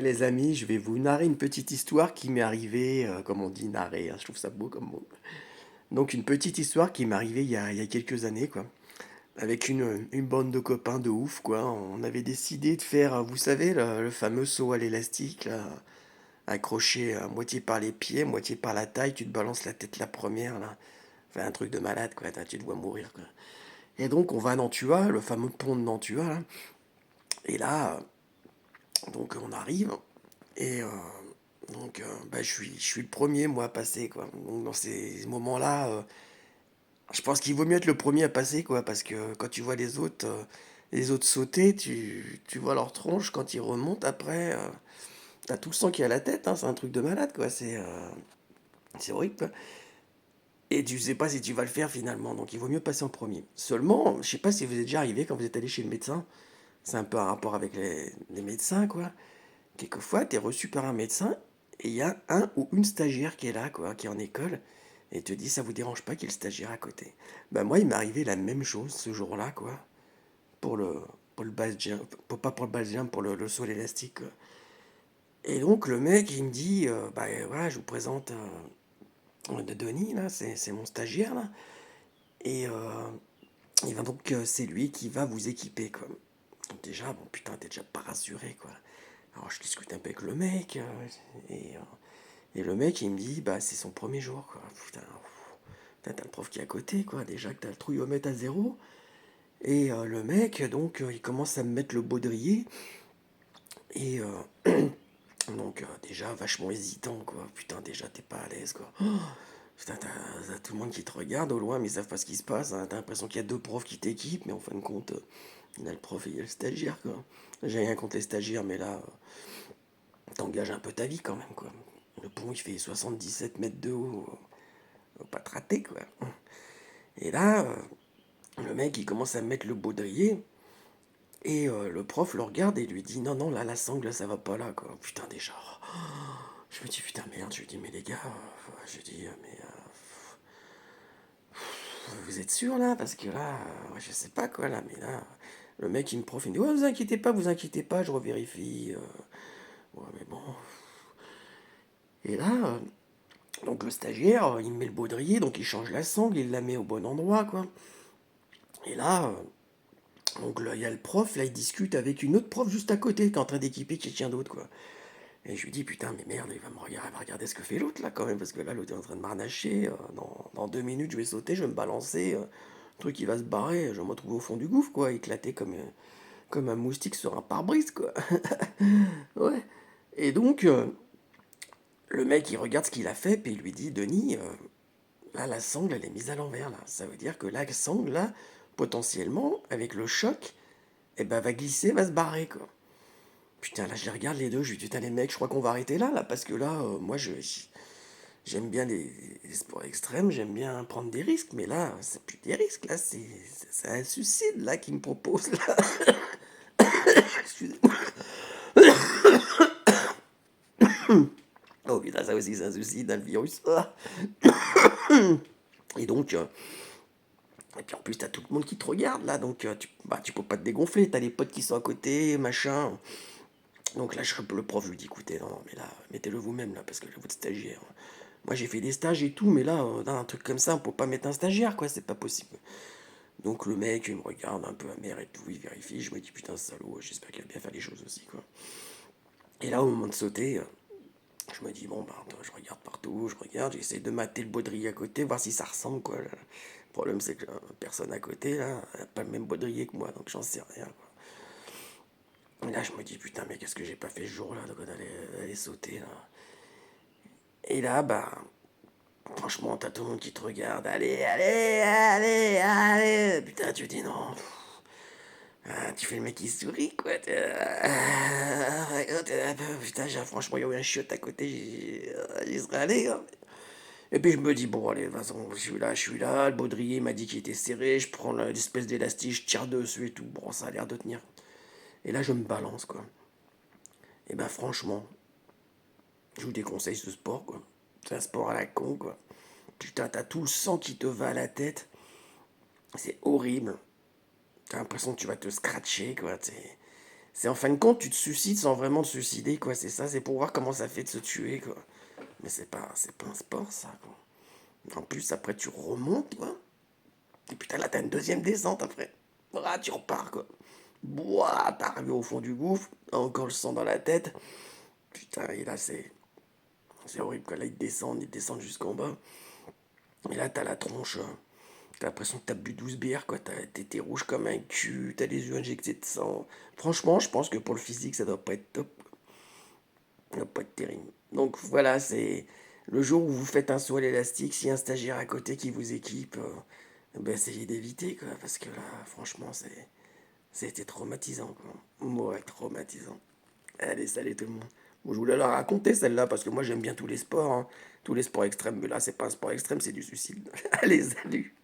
Les amis, je vais vous narrer une petite histoire qui m'est arrivée, comme on dit narrer, hein, je trouve ça beau comme mot. Donc une petite histoire qui m'est arrivée il y a quelques années, quoi. Avec une bande de copains de ouf, quoi. On avait décidé de faire, vous savez, le fameux saut à l'élastique, là, accroché à moitié par les pieds, moitié par la taille, tu te balances la tête la première, là. Enfin, un truc de malade, quoi, tu te vois mourir, quoi. Et donc on va à Nantua, le fameux pont de Nantua, là. Et là, donc on arrive, et je suis le premier, moi, à passer, quoi. Donc, dans ces moments-là, je pense qu'il vaut mieux être le premier à passer, quoi, parce que quand tu vois les autres sauter, tu vois leur tronche quand ils remontent après. T'as tout le sang qui est à la tête, hein, c'est un truc de malade, quoi. C'est horrible, quoi. Et tu sais pas si tu vas le faire finalement, donc il vaut mieux passer en premier. Seulement, je sais pas si vous êtes déjà arrivé quand vous êtes allé chez le médecin. C'est un peu un rapport avec les médecins, quoi. Quelquefois, tu es reçu par un médecin et il y a un ou une stagiaire qui est là, quoi, qui est en école, et te dit ça vous dérange pas qu'il y ait le stagiaire à côté. Bah moi, il m'est arrivé la même chose ce jour-là, quoi, pour le, pour le base jump, pas pour le base jump, pour le saut à l'élastique, quoi. Et donc le mec, il me dit, bah voilà, je vous présente de Denis, là, c'est mon stagiaire, là, et il va donc, c'est lui qui va vous équiper, quoi. Donc déjà, bon putain, t'es déjà pas rassuré, quoi. Alors je discute un peu avec le mec, et Et le mec, il me dit, bah, c'est son premier jour, quoi. Putain, putain, t'as le prof qui est à côté, quoi. Déjà que t'as le trouillomètre à zéro. Et le mec, donc, il commence à me mettre le baudrier. Et déjà, vachement hésitant, quoi. Putain, déjà, t'es pas à l'aise, quoi. Putain, t'as tout le monde qui te regarde au loin, mais ils savent pas ce qui se passe, hein. T'as l'impression qu'il y a deux profs qui t'équipent, mais en fin de compte, il y a le prof et il y a le stagiaire, quoi. J'ai rien contre les stagiaires, mais là, t'engages un peu ta vie quand même, quoi. Le pont, il fait 77 mètres de haut. Faut pas te rater, quoi. Et là, le mec, il commence à mettre le baudrier. Et le prof le regarde et lui dit non, non, là, la sangle, ça va pas là, quoi. Putain, déjà. Je me dis, putain, merde. Je lui dis, mais les gars, je lui dis, mais vous êtes sûr là? Parce que là, je sais pas quoi, là, mais là. Le mec, il me prof, il me dit, ouais, vous inquiétez pas, je revérifie. Ouais, mais bon. Et là, donc le stagiaire, il me met le baudrier, donc il change la sangle, il la met au bon endroit, quoi. Et là, donc là, il y a le prof, là, il discute avec une autre prof juste à côté, qui est en train d'équiper quelqu'un d'autre, quoi. Et je lui dis, putain, mais merde, il va regarder ce que fait l'autre, là, quand même, parce que là, l'autre est en train de m'arnacher. Dans 2 minutes, je vais sauter, je vais me balancer. Le truc, il va se barrer, je vais me retrouver au fond du gouffre, quoi, éclaté comme un moustique sur un pare-brise, quoi. Ouais. Et donc, le mec, il regarde ce qu'il a fait, puis il lui dit, Denis, là, la sangle, elle est mise à l'envers, là. Ça veut dire que la sangle, là, potentiellement, avec le choc, eh ben, va glisser, va se barrer, quoi. Putain, là, je les regarde les deux, je lui dis, putain, les mecs, je crois qu'on va arrêter là, parce que là, moi, j'aime bien les sports extrêmes, j'aime bien prendre des risques, mais là, c'est plus des risques, là, c'est un suicide, là, qui me propose, là. Excusez-moi. Oh putain, ça aussi, c'est un suicide, hein, le virus. Ah. Et donc, et puis en plus, t'as tout le monde qui te regarde, là, donc tu peux pas te dégonfler, t'as les potes qui sont à côté, machin. Donc là, le prof lui dit, écoutez, non, non, mais là, mettez-le vous-même, là, parce que votre stagiaire. Moi, j'ai fait des stages et tout, mais là, dans un truc comme ça, on peut pas mettre un stagiaire, quoi, c'est pas possible. Donc le mec, il me regarde un peu amer et tout, il vérifie, je me dis, putain, ce salaud, j'espère qu'il va bien faire les choses aussi, quoi. Et là, au moment de sauter, je me dis, bon, bah, je regarde partout, je regarde, j'essaie de mater le baudrier à côté, voir si ça ressemble, quoi. Le problème, c'est que personne à côté, là, n'a pas le même baudrier que moi, donc j'en sais rien, quoi. Et là, je me dis, putain, mais qu'est-ce que j'ai pas fait ce jour-là, d'aller sauter, là. Et là, bah, franchement, t'as tout le monde qui te regarde. Allez, allez, allez, allez. Putain, tu dis non. Tu fais le mec qui sourit, quoi. Putain, franchement, il y a eu un chiotte à côté. J'y serais allé, hein. Et puis je me dis, bon, allez, de toute façon, je suis là. Le baudrier m'a dit qu'il était serré. Je prends l'espèce d'élastique, je tire dessus et tout. Bon, ça a l'air de tenir. Et là, je me balance, quoi. Et ben, franchement, je vous déconseille ce sport, quoi. C'est un sport à la con, quoi. Putain, t'as tout le sang qui te va à la tête. C'est horrible. T'as l'impression que tu vas te scratcher, quoi. C'est en fin de compte, tu te suicides sans vraiment te suicider, quoi. C'est ça, c'est pour voir comment ça fait de se tuer, quoi. Mais c'est pas un sport, ça, quoi. En plus, après, tu remontes, quoi. Et putain, là, t'as une deuxième descente après. Ah, tu repars, quoi. Boah, t'arrives au fond du gouffre, encore le sang dans la tête. Putain, et là, c'est horrible, quoi. Là, ils descendent jusqu'en bas. Et là, t'as la tronche. T'as l'impression que t'as bu 12 bières, quoi. T'es rouge comme un cul, t'as les yeux injectés de sang. Franchement, je pense que pour le physique, ça doit pas être top. Ça doit pas être terrible. Donc voilà, c'est le jour où vous faites un saut à l'élastique, s'il y a un stagiaire à côté qui vous équipe, ben essayez d'éviter, quoi. Parce que là, franchement, c'était traumatisant, quoi. Ouais, traumatisant. Allez, salut tout le monde. Bon, je voulais la raconter celle-là parce que moi j'aime bien tous les sports, hein. Tous les sports extrêmes, mais là c'est pas un sport extrême, c'est du suicide. Allez, salut.